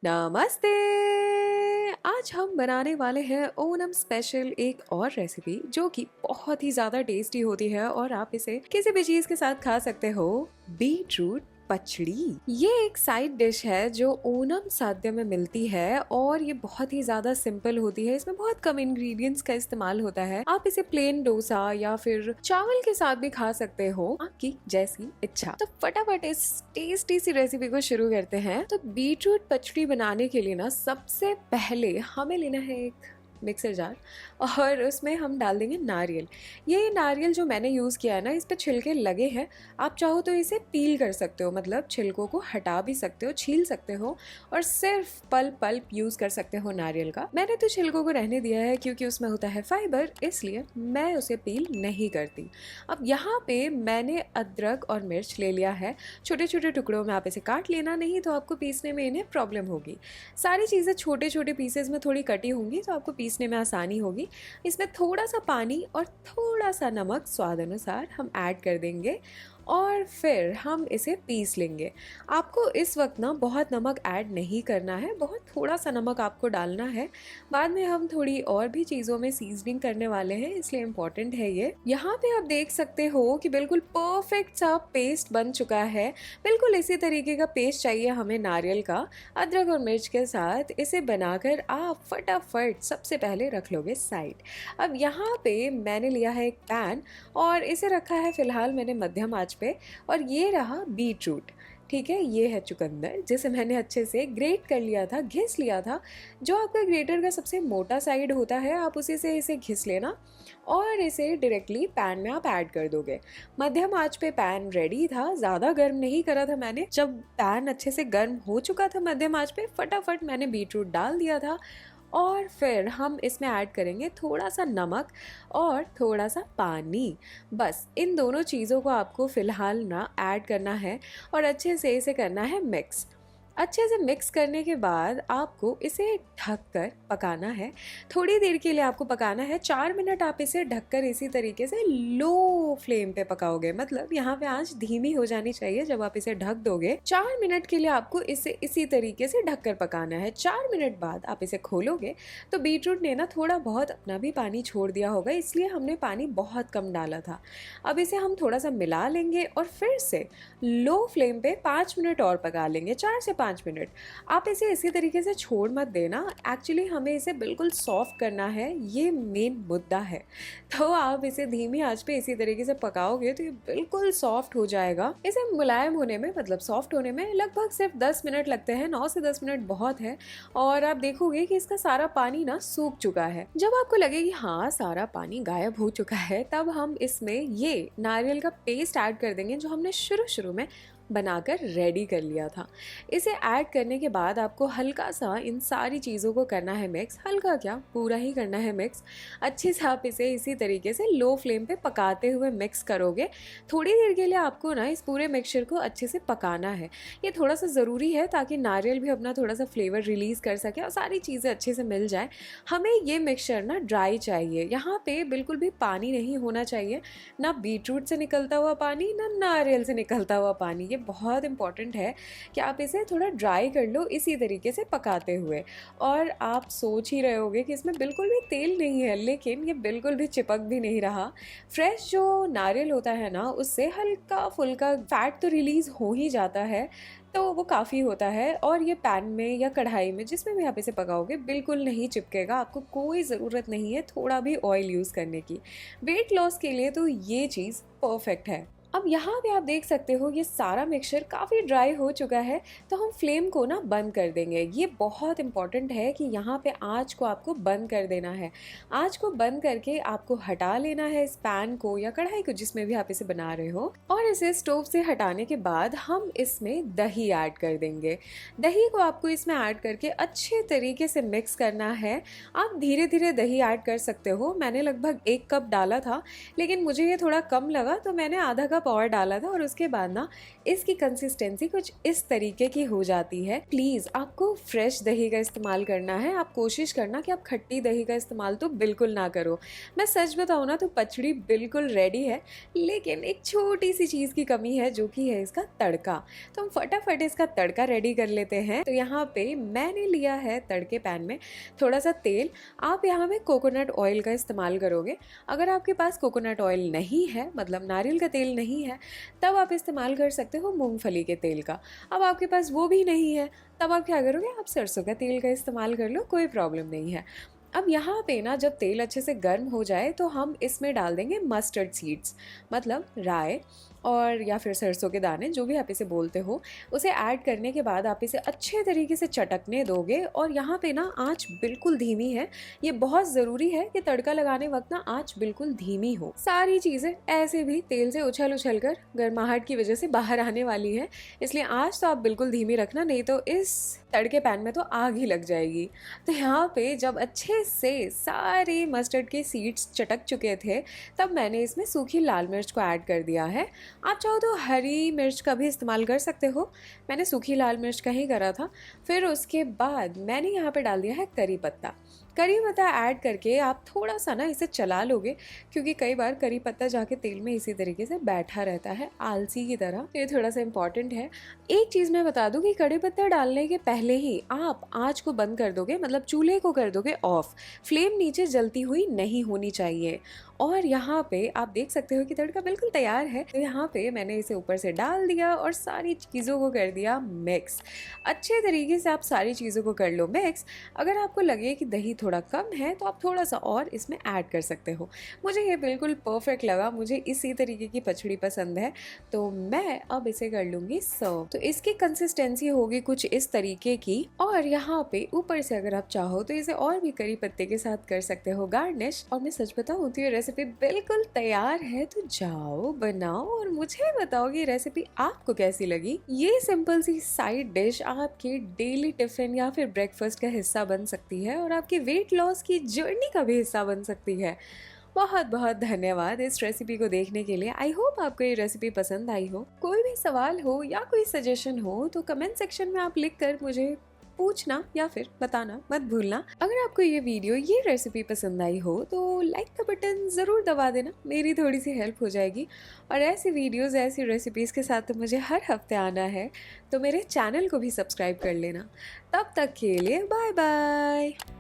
नमस्ते। आज हम बनाने वाले हैं ओनम स्पेशल एक और रेसिपी जो कि बहुत ही ज़्यादा टेस्टी होती है और आप इसे किसी भी चीज़ के साथ खा सकते हो। बीट रूट पचड़ी ये एक साइड डिश है जो ओनम साद्य में मिलती है और ये बहुत ही ज्यादा सिंपल होती है। इसमें बहुत कम इंग्रेडिएंट्स का इस्तेमाल होता है। आप इसे प्लेन डोसा या फिर चावल के साथ भी खा सकते हो, आपकी जैसी इच्छा। तो फटाफट इस टेस्टी सी रेसिपी को शुरू करते हैं। तो बीटरूट पचड़ी बनाने के लिए ना सबसे पहले हमें लेना है एक मिक्सर जार और उसमें हम डाल देंगे नारियल। ये नारियल जो मैंने यूज़ किया है ना, इस पे छिलके लगे हैं। आप चाहो तो इसे पील कर सकते हो, मतलब छिलकों को हटा भी सकते हो, छील सकते हो और सिर्फ पल्प यूज़ कर सकते हो नारियल का। मैंने तो छिलकों को रहने दिया है क्योंकि उसमें होता है फाइबर, इसलिए मैं उसे पील नहीं करती। अब यहाँ पे मैंने अदरक और मिर्च ले लिया है। छोटे छोटे टुकड़ों में आप इसे काट लेना, नहीं तो आपको पीसने में इन्हें प्रॉब्लम होगी। सारी चीज़ें छोटे छोटे पीसेज में थोड़ी कटी होंगी तो आपको पीसने में आसानी होगी। इसमें थोड़ा सा पानी और थोड़ा सा नमक स्वाद अनुसार हम ऐड कर देंगे और फिर हम इसे पीस लेंगे। आपको इस वक्त ना बहुत नमक ऐड नहीं करना है, बहुत थोड़ा सा नमक आपको डालना है। बाद में हम थोड़ी और भी चीज़ों में सीजनिंग करने वाले हैं, इसलिए इम्पोर्टेंट है ये। यहाँ पे आप देख सकते हो कि बिल्कुल परफेक्ट सा पेस्ट बन चुका है। बिल्कुल इसी तरीके का पेस्ट चाहिए हमें नारियल का। अदरक और मिर्च के साथ इसे बनाकर आप फटाफट सबसे पहले रख लोगे साइड। अब यहाँ पे मैंने लिया है एक पैन और इसे रखा है फिलहाल मैंने मध्यम आंच पे। और ये रहा बीट रूट, ठीक है। ये है चुकंदर जिसे मैंने अच्छे से ग्रेट कर लिया था, घिस लिया था। जो आपका ग्रेटर का सबसे मोटा साइड होता है आप उसी से इसे घिस लेना और इसे डायरेक्टली पैन में आप ऐड कर दोगे। मध्यम आंच पे पैन रेडी था, ज़्यादा गर्म नहीं करा था मैंने। जब पैन अच्छे से गर्म हो चुका था मध्यम आंच पे, फटाफट मैंने बीट रूट डाल दिया था और फिर हम इसमें ऐड करेंगे थोड़ा सा नमक और थोड़ा सा पानी। बस इन दोनों चीज़ों को आपको फ़िलहाल ना ऐड करना है और अच्छे से इसे करना है मिक्स। अच्छे से मिक्स करने के बाद आपको इसे ढककर पकाना है। थोड़ी देर के लिए आपको पकाना है, 4 मिनट आप इसे ढककर इसी तरीके से लो फ्लेम पे पकाओगे। मतलब यहाँ पे आंच धीमी हो जानी चाहिए जब आप इसे ढक दोगे। 4 मिनट के लिए आपको इसे इसी तरीके से ढककर पकाना है। 4 मिनट बाद आप इसे खोलोगे तो बीटरूट ने ना थोड़ा बहुत अपना भी पानी छोड़ दिया होगा, इसलिए हमने पानी बहुत कम डाला था। अब इसे हम थोड़ा सा मिला लेंगे और फिर से लो फ्लेम पे 5 मिनट और पका लेंगे, 4 से 5 मिनट। आप इसे इसी तरीके से छोड़ मत देना, एक्चुअली हमें इसे बिल्कुल सॉफ्ट करना है, ये मेन मुद्दा है। तो आप इसे धीमी आंच पे इसी तरीके से पकाओगे तो ये बिल्कुल सॉफ्ट हो जाएगा। इसे मुलायम होने में, मतलब सॉफ्ट होने में लगभग सिर्फ 10 मिनट लगते हैं। 9 से 10 मिनट बहुत है। और आप देखोगे कि इसका सारा पानी ना सूख चुका है। जब आपको लगे कि हाँ सारा पानी गायब हो चुका है, तब हम इसमें ये नारियल का पेस्ट ऐड कर देंगे जो हमने शुरू में बनाकर रेडी कर लिया था। इसे ऐड करने के बाद आपको हल्का सा इन सारी चीज़ों को करना है मिक्स। हल्का क्या, पूरा ही करना है मिक्स। अच्छे से आप इसे इसी तरीके से लो फ्लेम पे पकाते हुए मिक्स करोगे। थोड़ी देर के लिए आपको ना इस पूरे मिक्सचर को अच्छे से पकाना है। ये थोड़ा सा ज़रूरी है ताकि नारियल भी अपना थोड़ा सा फ्लेवर रिलीज़ कर सके और सारी चीज़ें अच्छे से मिल जाए। हमें ये मिक्सचर ना ड्राई चाहिए, यहाँ पे बिल्कुल भी पानी नहीं होना चाहिए, ना बीटरूट से निकलता हुआ पानी ना नारियल से निकलता हुआ पानी। ये बहुत इंपॉर्टेंट है कि आप इसे थोड़ा ड्राई कर लो इसी तरीके से पकाते हुए। और आप सोच ही रहे होगे कि इसमें बिल्कुल भी तेल नहीं है, लेकिन ये बिल्कुल भी चिपक भी नहीं रहा। फ्रेश जो नारियल होता है ना, उससे हल्का फुल्का फैट तो रिलीज़ हो ही जाता है, तो वो काफ़ी होता है। और ये पैन में या कढ़ाई में जिसमें भी आप इसे पकाओगे बिल्कुल नहीं चिपकेगा। आपको कोई ज़रूरत नहीं है थोड़ा भी ऑयल यूज़ करने की। वेट लॉस के लिए तो ये चीज़ परफेक्ट है। अब यहाँ पे आप देख सकते हो ये सारा मिक्सचर काफ़ी ड्राई हो चुका है, तो हम फ्लेम को ना बंद कर देंगे। ये बहुत इंपॉर्टेंट है कि यहाँ पे आँच को आपको बंद कर देना है। आँच को बंद करके आपको हटा लेना है इस पैन को या कढ़ाई को जिसमें भी आप इसे बना रहे हो। और इसे स्टोव से हटाने के बाद हम इसमें दही ऐड कर देंगे। दही को आपको इसमें ऐड करके अच्छे तरीके से मिक्स करना है। आप धीरे धीरे दही ऐड कर सकते हो। मैंने लगभग 1 कप डाला था, लेकिन मुझे ये थोड़ा कम लगा तो मैंने आधा कप कप और डाला था और उसके बाद ना इसकी कंसिस्टेंसी कुछ इस तरीके की हो जाती है। प्लीज़ आपको फ्रेश दही का इस्तेमाल करना है। आप कोशिश करना कि आप खट्टी दही का इस्तेमाल तो बिल्कुल ना करो। मैं सच बताऊँ ना तो पचड़ी बिल्कुल रेडी है, लेकिन एक छोटी सी चीज़ की कमी है जो कि है इसका तड़का। तो हम फटाफट इसका तड़का रेडी कर लेते हैं। तो यहाँ पे मैंने लिया है तड़के पैन में थोड़ा सा तेल। आप यहाँ पे कोकोनट ऑयल का इस्तेमाल करोगे। अगर आपके पास कोकोनट ऑयल नहीं है, मतलब नारियल का तेल नहीं है, तब आप इस्तेमाल कर सकते हो मूंगफली के तेल का। अब आपके पास वो भी नहीं है, तब आप क्या करोगे, आप सरसों का तेल का इस्तेमाल कर लो, कोई प्रॉब्लम नहीं है। अब यहाँ पे ना जब तेल अच्छे से गर्म हो जाए तो हम इसमें डाल देंगे मस्टर्ड सीड्स, मतलब राई और या फिर सरसों के दाने, जो भी आप इसे बोलते हो। उसे ऐड करने के बाद आप इसे अच्छे तरीके से चटकने दोगे और यहाँ पे ना आंच बिल्कुल धीमी है। ये बहुत ज़रूरी है कि तड़का लगाने वक्त ना आंच बिल्कुल धीमी हो। सारी चीज़ें ऐसे भी तेल से उछल उछल कर गर्माहट की वजह से बाहर आने वाली है, इसलिए आंच तो आप बिल्कुल धीमी रखना, नहीं तो इस तड़के पैन में तो आग ही लग जाएगी। तो यहाँ पे जब अच्छे से सारे मस्टर्ड के सीड्स चटक चुके थे, तब मैंने इसमें सूखी लाल मिर्च को ऐड कर दिया है। आप चाहो तो हरी मिर्च का भी इस्तेमाल कर सकते हो, मैंने सूखी लाल मिर्च का ही करा था। फिर उसके बाद मैंने यहाँ पे डाल दिया है करी पत्ता। करी पत्ता ऐड करके आप थोड़ा सा ना इसे चला लोगे, क्योंकि कई बार करी पत्ता जाके तेल में इसी तरीके से बैठा रहता है आलसी की तरह। ये थोड़ा सा इम्पॉर्टेंट है। एक चीज़ मैं बता दूं कि करी पत्ता डालने के पहले ही आप आँच को बंद कर दोगे, मतलब चूल्हे को कर दोगे ऑफ। फ्लेम नीचे जलती हुई नहीं होनी चाहिए। और यहाँ पे आप देख सकते हो कि तड़का बिल्कुल तैयार है। तो यहाँ पे मैंने इसे ऊपर से डाल दिया और सारी चीज़ों को कर दिया मिक्स। अच्छे तरीके से आप सारी चीज़ों को कर लो मिक्स। अगर आपको लगे कि दही थोड़ा कम है तो आप थोड़ा सा और इसमें ऐड कर सकते हो। मुझे ये बिल्कुल परफेक्ट लगा, मुझे इसी तरीके की पचड़ी पसंद है, तो मैं अब इसे कर लूँगी सर्व। तो इसकी कंसिस्टेंसी होगी कुछ इस तरीके की। और यहाँ पे ऊपर से अगर आप चाहो तो इसे और भी करी पत्ते के साथ कर सकते हो गार्निश। और मैं सच बताऊँ तो ये रेसिपी बिल्कुल तैयार है, तो जाओ बनाओ और मुझे बताओ कि रेसिपी आपको कैसी लगी। ये सिंपल सी साइड डिश आपके डेली टिफिन या फिर ब्रेकफास्ट का हिस्सा बन सकती है और आपकी वेट लॉस की जर्नी का भी हिस्सा बन सकती है। बहुत बहुत धन्यवाद इस रेसिपी को देखने के लिए। आई होप आपको ये रेसिपी पसंद आई हो। कोई भी सवाल हो या कोई सजेशन हो तो कमेंट सेक्शन में आप लिख कर मुझे पूछना या फिर बताना मत भूलना। अगर आपको ये वीडियो, ये रेसिपी पसंद आई हो तो लाइक का बटन ज़रूर दबा देना, मेरी थोड़ी सी हेल्प हो जाएगी। और ऐसी वीडियोस, ऐसी रेसिपीज़ के साथ तो मुझे हर हफ्ते आना है, तो मेरे चैनल को भी सब्सक्राइब कर लेना। तब तक के लिए बाय बाय।